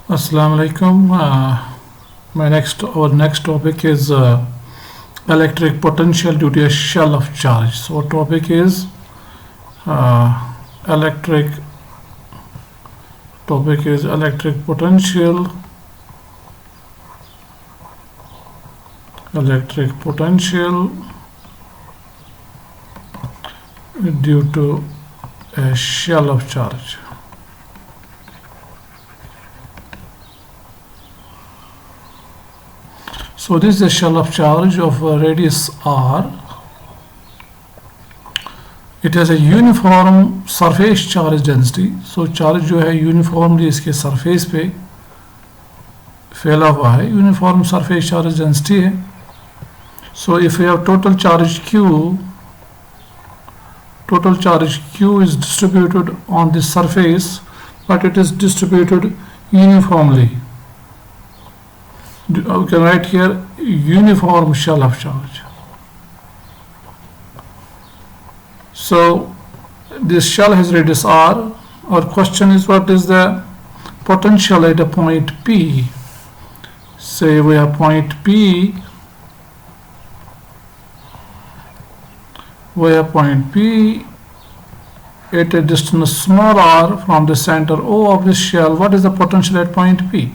Assalamu alaikum. Our next topic is electric potential due to a shell of charge. So our topic is electric electric potential due to a shell of charge. So this is a shell of charge of radius r. It has a uniform surface charge density. So charge जो है uniformly इसके surface पे फैला हुआ है, uniform surface charge density है. So if we have total charge Q is distributed on the surface, but it is distributed uniformly. We can write here uniform shell of charge. So this shell has radius r. Our question is, what is the potential at a point P? Say we have point P. At a distance small r from the center O of this shell. What is the potential at point P?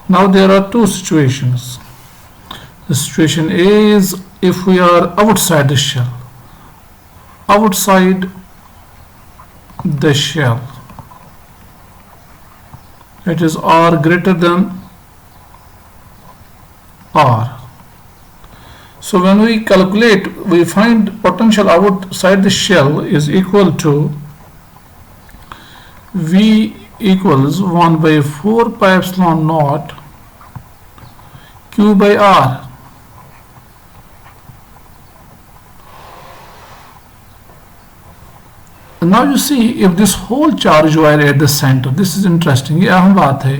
Now there are two situations. The situation A is if we are outside the shell. It is r greater than r. So when we calculate, we find potential outside the shell is equal to V equals 1 by 4 pi epsilon naught Q by R. Now you see, if this whole charge wire at the center, this is interesting, ये अहम बात है,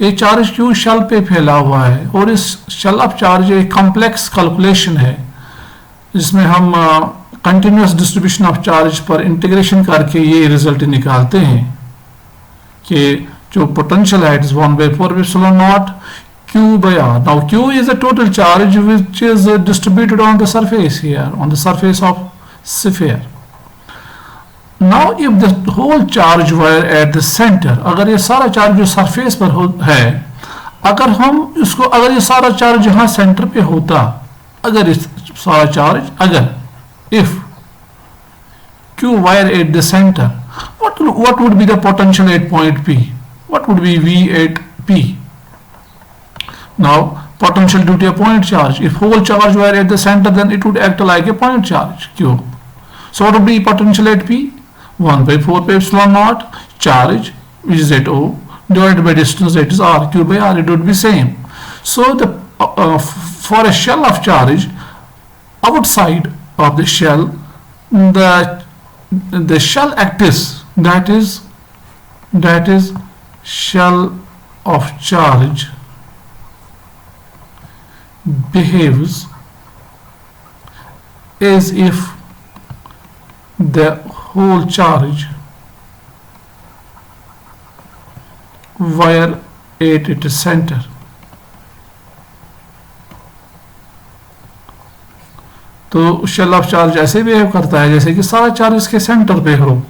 ये charge क्यों shell पे फैला हुआ है, और इस शेल ऑफ चार्ज एक कॉम्प्लेक्स कैलकुलेशन है जिसमें हम कंटिन्यूअस डिस्ट्रीब्यूशन ऑफ चार्ज पर इंटीग्रेशन करके ये रिजल्ट निकालते हैं कि जो पोटेंशियल है, it is 1 by 4 epsilon naught Q by R. Now Q is a total charge which is distributed on the surface here, on the surface of sphere. Now if the whole charge were at the center, अगर ये सारा charge जो surface पर है, अगर ये सारा charge यहाँ सेंटर पे होता, if Q were at the center, what would be the potential at point P? What would be V at P? Now potential due to a point charge, if whole charge were at the center, then it would act like a point charge Q. So what would be potential at P? 1 by 4 pi epsilon naught charge which is at O divided by distance, that is R. Q by R, it would be same. So the for a shell of charge outside of the shell, the shell axis, that is shell of charge behaves as if the whole charge were at its center. तो shell of charge ऐसे behave करता है जैसे कि सारा charge इसके centre पे हो.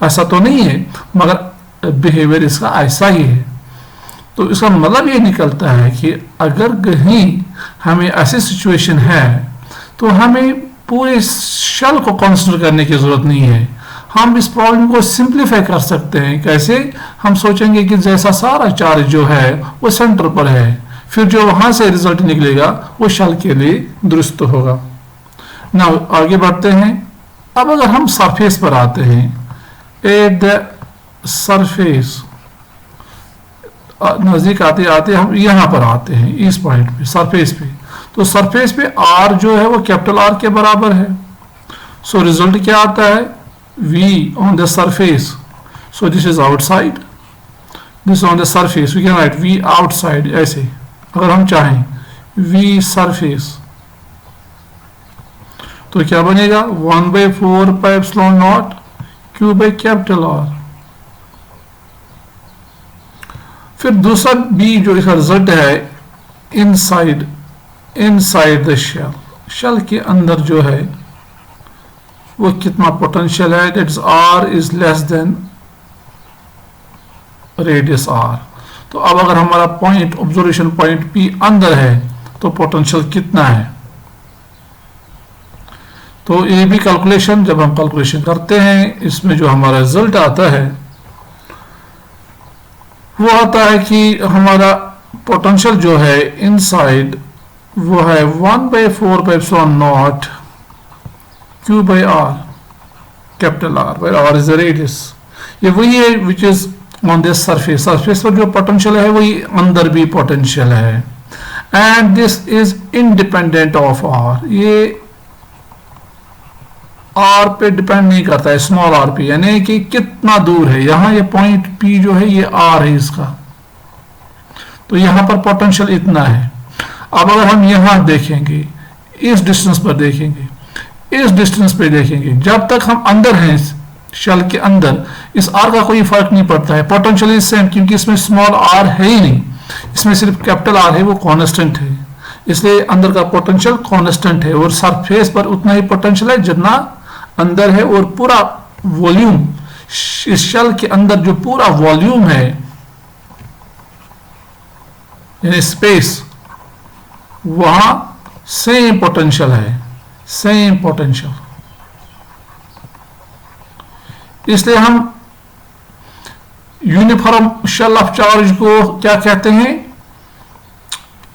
ऐसा तो नहीं है, मगर बिहेवियर इसका ऐसा ही है. तो इसका मतलब ये निकलता है कि अगर कहीं हमें ऐसी सिचुएशन है तो हमें पूरे शेल को कंसीडर करने की जरूरत नहीं है. हम इस प्रॉब्लम को सिंप्लीफाई कर सकते हैं. कैसे? हम सोचेंगे कि जैसा सारा चार्ज जो है वो सेंटर पर है, फिर जो वहां से रिजल्ट निकलेगा वो शेल के लिए दुरुस्त होगा. ना आगे बढ़ते हैं. अब अगर हम सरफेस पर आते हैं, एट द सरफेस, नजदीक आते आते हम यहाँ पर आते हैं इस पॉइंट पे, सरफेस पे. तो सरफेस पे R जो है वो कैपिटल R के बराबर है. सो रिजल्ट क्या आता है? V on the surface. So this is outside, this is on the surface. We can write V outside ऐसे, अगर हम चाहें V surface. तो क्या बनेगा? 1 by 4 pi epsilon naught Q by capital R. फिर दूसरा बी जो इसका रिजल्ट है, इनसाइड द शेल, शेल के अंदर जो है वो कितना पोटेंशियल है, that is R is less than radius R. तो अब अगर हमारा पॉइंट, ऑब्जर्वेशन पॉइंट पी अंदर है तो पोटेंशियल कितना है। तो ये भी कैलकुलेशन, जब हम कैलकुलेशन करते हैं इसमें जो हमारा रिजल्ट आता है वो आता है कि हमारा पोटेंशियल जो है इनसाइड वो है 1/4 Q by R, capital R, where R is the radius। ये वही है which is on this surface, surface पर जो पोटेंशियल है वही अंदर भी पोटेंशियल है, and this is independent of R। ये R पे डिपेंड नहीं करता है, स्मॉल r पे, यानी कि कितना दूर है। यहां ये पॉइंट P जो है ये R है इसका, तो यहां पर पोटेंशियल इतना है। अब अगर हम यहां देखेंगे, इस डिस्टेंस पर देखेंगे, इस डिस्टेंस पे देखेंगे, जब तक हम अंदर हैं शेल के अंदर, इस R का कोई फर्क नहीं पड़ता है, पोटेंशियल इज सेम, क्योंकि इसमें स्मॉल r है ही नहीं, इसमें सिर्फ कैपिटल R है, वो कांस्टेंट है, इसलिए अंदर का पोटेंशियल कांस्टेंट है, और सरफेस पर उतना ही पोटेंशियल है जितना अंदर है, और पूरा वॉल्यूम, इस शेल के अंदर जो पूरा वॉल्यूम है यानी स्पेस, वहां सेम पोटेंशियल है, सेम पोटेंशियल। इसलिए हम यूनिफॉर्म शेल ऑफ चार्ज को क्या कहते हैं,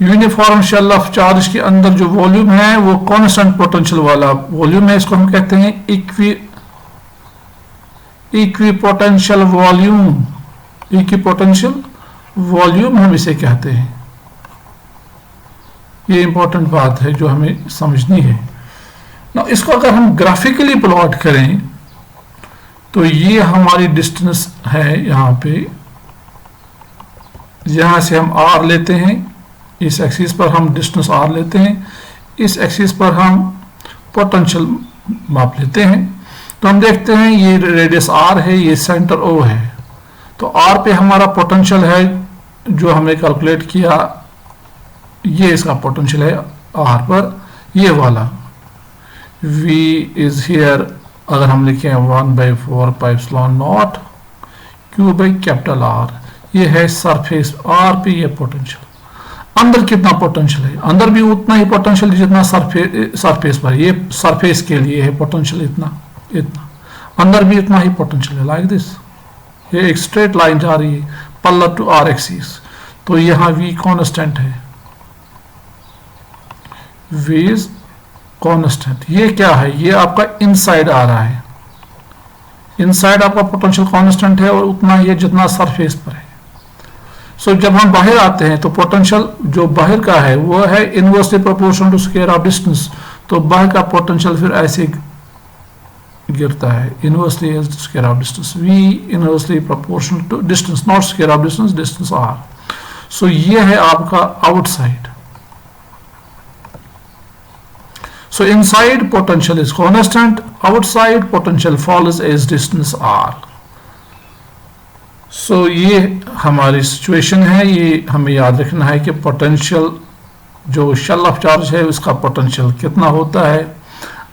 यूनिफॉर्म शेल ऑफ चार्ज के अंदर जो वॉल्यूम है वो कांस्टेंट पोटेंशियल वाला वॉल्यूम है, इसको हम कहते हैं इक्विपोटेंशियल वॉल्यूम, इक्विपोटेंशियल वॉल्यूम हम इसे कहते हैं। ये इंपॉर्टेंट बात है जो हमें समझनी है ना। इसको अगर हम ग्राफिकली प्लॉट करें तो ये हमारी डिस्टेंस है, यहां पे, यहां से हम r लेते हैं, इस एक्सिस पर हम डिस्टेंस r लेते हैं, इस एक्सिस पर हम पोटेंशियल माप लेते हैं। तो हम देखते हैं ये रेडियस r है, ये सेंटर O है, तो r पे हमारा पोटेंशियल है जो हमने कैलकुलेट किया, ये इसका पोटेंशियल है r पर, ये वाला v इज हियर, अगर हम लिखें 1/4 Q by कैपिटल R, ये है सरफेस R पे ये पोटेंशियल। अंदर कितना पोटेंशियल है, अंदर भी उतना ही पोटेंशियल जितना सरफेस पर, ये सरफेस के लिए है पोटेंशियल इतना, अंदर भी इतना ही पोटेंशियल है, लाइक दिस, ये एक स्ट्रेट लाइन जा रही है पैरेलल टू R एक्सिस। तो यहां V कांस्टेंट है, V इज कांस्टेंट। ये क्या है, ये आपका इनसाइड आ रहा है, इनसाइड आपका पोटेंशियल कांस्टेंट है और उतना ही है जितना सरफेस पर है। सो जब हम बाहर आते हैं तो पोटेंशियल जो बाहर का है वो है inversely proportional to square of distance, तो बाहर का पोटेंशियल फिर ऐसे गिरता है, inversely square of distance, V inversely proportional to distance, not square of distance, distance R। So ये है आपका outside. So inside potential is constant, outside potential falls as distance r। So ये हमारी सिचुएशन है, ये हमें याद रखना है कि पोटेंशियल जो शेल ऑफ चार्ज है उसका पोटेंशियल कितना होता है।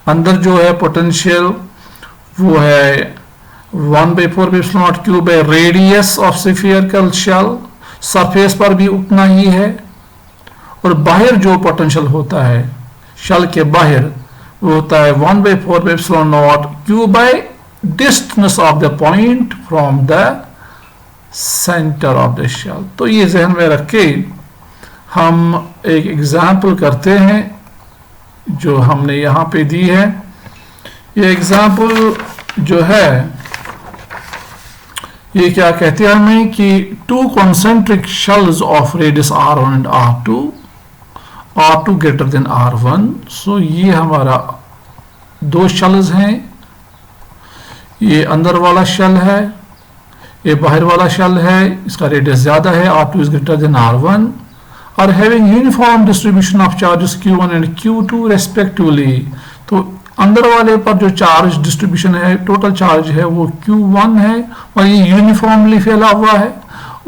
अंदर जो है पोटेंशियल वो है 1/4 Q by radius of spherical shell, surface पर भी उतना ही है, और बाहर जो पोटेंशियल होता है शेल के बाहर वो होता है 1/4 Q by distance of the point from the centre of the shell. तो ये जहन में रख के हम एक एग्जाम्पल करते हैं जो हमने यहाँ पे दी है। ये एग्जाम्पल जो है ये क्या कहते हैं हमें कि to concentric shells of radius R1 and R2 greater than R1। सो ये हमारा दो शेल्स हैं, ये अंदर वाला शेल है, ये बाहर वाला शेल है, इसका रेडियस ज्यादा है, R2 is greater than R1, और having uniform distribution of charges Q1 and Q2 respectively. तो अंदर वाले पर जो चार्ज डिस्ट्रीब्यूशन है, टोटल चार्ज है वो Q1 है और ये यूनिफॉर्मली फैला हुआ है,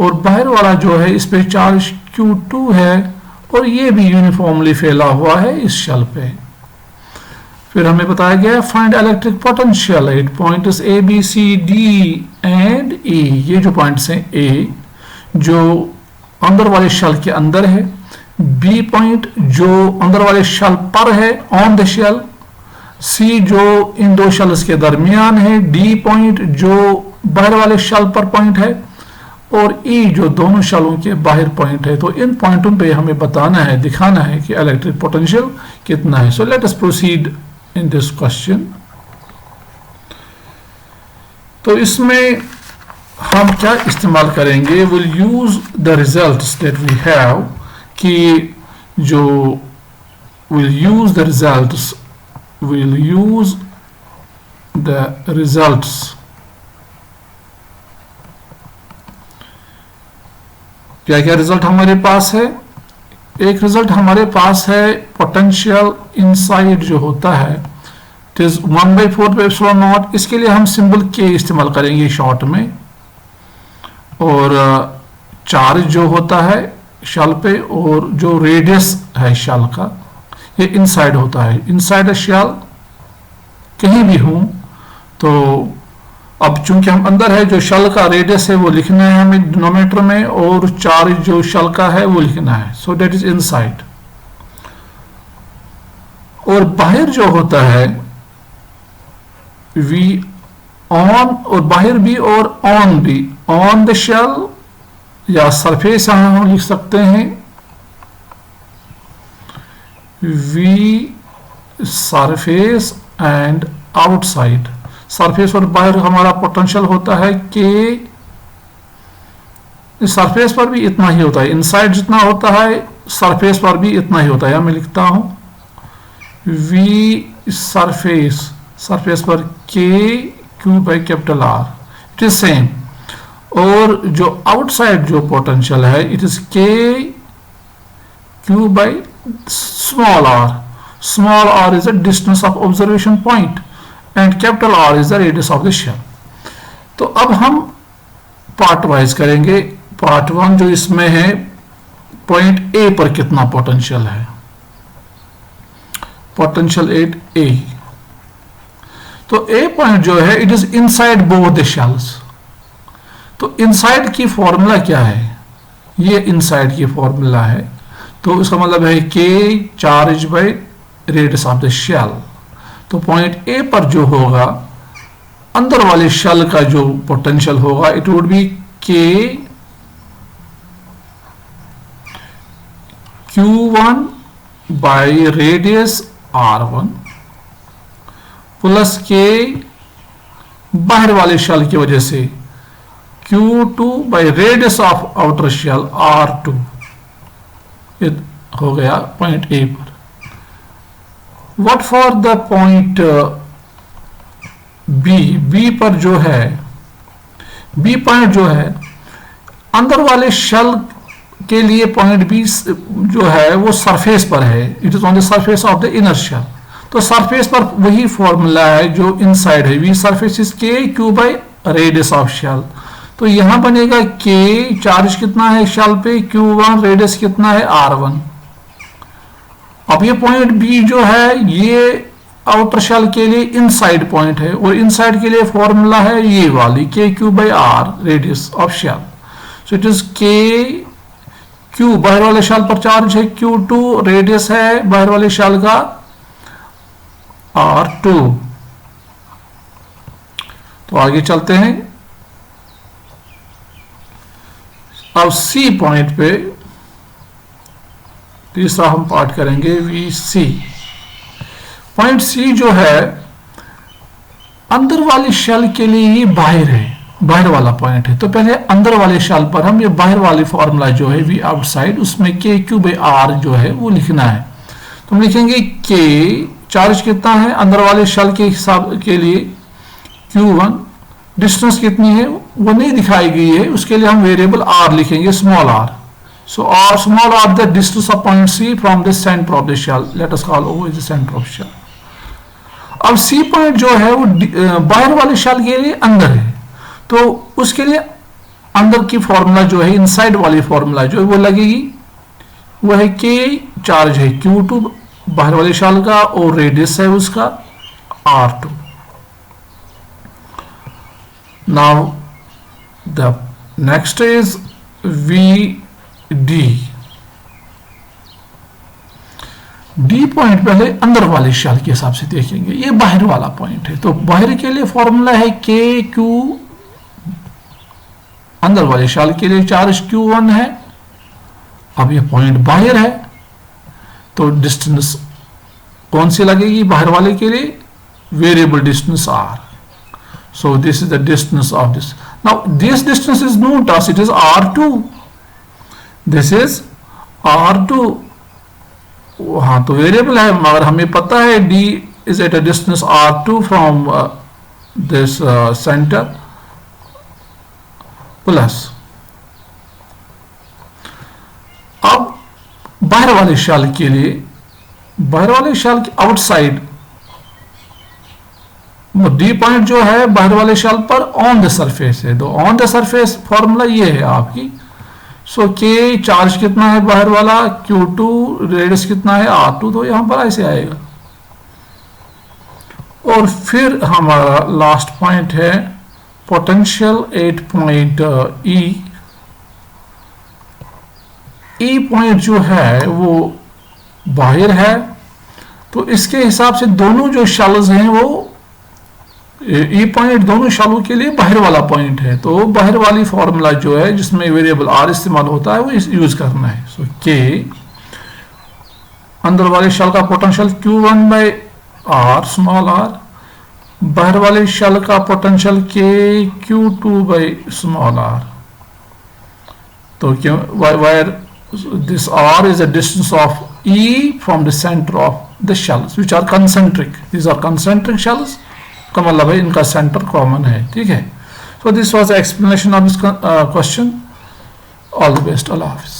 और बाहर वाला जो है इस पे चार्ज Q2 है और ये भी यूनिफॉर्मली फैला हुआ है इस शेल पे। फिर हमें बताया गया है find electric potential at points A B C D and E। ये जो पॉइंट्स हैं A जो अंदर वाले शेल के अंदर है, B पॉइंट जो अंदर वाले शेल पर है ऑन द शेल, C जो इन दो शेल्स के दरमियान है, D पॉइंट जो बाहर वाले शेल पर पॉइंट है और E जो दोनों शेलों के बाहर पॉइंट है। तो इन पॉइंटों पे हमें बताना है, दिखाना है कि इलेक्ट्रिक पोटेंशियल कितना है। So let us proceed in this question. तो इसमें हम क्या इस्तेमाल करेंगे, will use the results that we have, कि जो will use the results, will use the results क्या क्या रिजल्ट हमारे पास है। एक रिजल्ट हमारे पास है पोटेंशियल इनसाइड जो होता है इट इज 1/4πε0। इसके लिए हम सिंबल के इस्तेमाल करेंगे शॉर्ट में। और चार्ज जो होता है शेल पे और जो रेडियस है शेल का ये इनसाइड होता है। इनसाइड शेल कहीं भी हूं तो अब चूंकि हम अंदर है, जो शेल का रेडियस है वो लिखना है हमें डिनोमिनेटर में और चार्ज जो शेल का है वो लिखना है। So that is inside. और बाहर जो होता है वी ऑन, और बाहर भी और ऑन भी, ऑन द शेल या सरफेस हम लिख सकते हैं V surface and outside. Surface और बाहर हमारा पोटेंशियल होता है कि सरफेस पर भी इतना ही होता है, इनसाइड जितना होता है सरफेस पर भी इतना ही होता है। मैं लिखता हूं वी सरफेस, सरफेस पर Q/R, इट इज सेम। और जो आउटसाइड जो पोटेंशियल है it is Q/r। Small r is the distance of observation point and capital R is the radius of the shell. तो अब हम पार्ट वाइज करेंगे। Part 1 जो इसमें है पॉइंट A पर कितना पोटेंशियल है, पोटेंशियल एट A। तो A पॉइंट जो है it is inside both the shells. तो इनसाइड की फॉर्मूला क्या है, ये इनसाइड की फॉर्मूला है। तो इसका मतलब है K charge by radius of the shell. तो पॉइंट A पर जो होगा अंदर वाले शेल का जो पोटेंशियल होगा it would be K Q1 by radius R1 plus K बाहर वाले शेल की वजह से Q2 by radius of outer shell R2। ये हो गया पॉइंट A पर। What for the point B पर जो है, B पॉइंट जो है अंदर वाले शेल के लिए पॉइंट B जो है वो सरफेस पर है, it is on the surface of the inner shell. तो सरफेस पर वही फॉर्मूला है जो इनसाइड है, V surface is Q by radius of shell. तो यहां बनेगा K चार्ज कितना है शेल पे Q1, रेडियस कितना है R1। अब ये पॉइंट B जो है ये आउटर शेल के लिए इनसाइड पॉइंट है और इनसाइड के लिए फॉर्मूला है ये वाली Q/R radius of shell. So it is Q बाहर वाले शेल पर चार्ज है Q2, रेडियस है बाहर वाले शेल का R2। तो आगे चलते हैं। अब C पॉइंट पे तीसरा हम पार्ट करेंगे VC। पॉइंट C जो है अंदर वाले शेल के लिए ये बाहर है, बाहर वाला पॉइंट है। तो पहले अंदर वाले शेल पर हम ये बाहर वाली फॉर्मूला जो है V आउटसाइड उसमें Q/R जो है वो लिखना है। तो हम लिखेंगे K चार्ज कितना है अंदर वाले शेल के हिसाब के लिए Q1, डिस्टेंस कितनी है वो नहीं दिखाई गई है, उसके लिए हम वेरिएबल R लिखेंगे small r। So R small r the distance of point C from the center of the shell. Let us call O is the center of shell. अब C पॉइंट जो है वो बाहर वाले शेल के लिए अंदर है, तो उसके लिए अंदर की फॉर्मूला जो है, इनसाइड वाली फॉर्मूला जो है वो लगेगी, वो है के चार्ज है Q2 बाहर वाले शॉल का और रेडियस है उसका R2। Now the next is VD। D point पहले अंदर वाले शॉल के हिसाब से देखेंगे, ये बाहर वाला पॉइंट है, तो बाहर के लिए फॉर्मूला है KQ, अंदर वाले शॉल के लिए चार्ज Q1 है। अब ये पॉइंट बाहर है तो डिस्टेंस कौन सी लगेगी बाहर वाले के लिए? Variable distance R। So this is the distance of this. Now this distance is known to us, it is R2, this is R2। हाँ तो वेरिएबल है, मगर हमें पता है D is at a distance R2 from this centre plus. अब बाहर वाले शॉल के लिए, बाहर वाले शॉल के आउटसाइड डी पॉइंट जो है बाहर वाले शॉल पर ऑन द सरफेस है, तो ऑन द सरफेस फॉर्मूला ये है आपकी। सो के चार्ज कितना है बाहर वाला, Q2, रेडियस कितना है R2, तो यहां पर ऐसे आएगा। और फिर हमारा लास्ट पॉइंट है पोटेंशियल 8 पॉइंट E पॉइंट जो है वो बाहर है, तो इसके हिसाब से दोनों जो शॉल्स हैं वो E पॉइंट दोनों शॉलों के लिए बाहर वाला पॉइंट है, तो बाहर वाली फॉर्मूला जो है जिसमें वेरिएबल R इस्तेमाल होता है वो यूज करना है। सो K अंदर वाले शॉल का potential Q1 by R small r, बाहर वाले शॉल का potential K Q2 by small r। तो क्यों wire this R is a distance of E from the center of the shells which are concentric, these are concentric shells का मतलब है इनका centre common है, ठीक है। So this was explanation of this question. All the best, Allah Hafiz.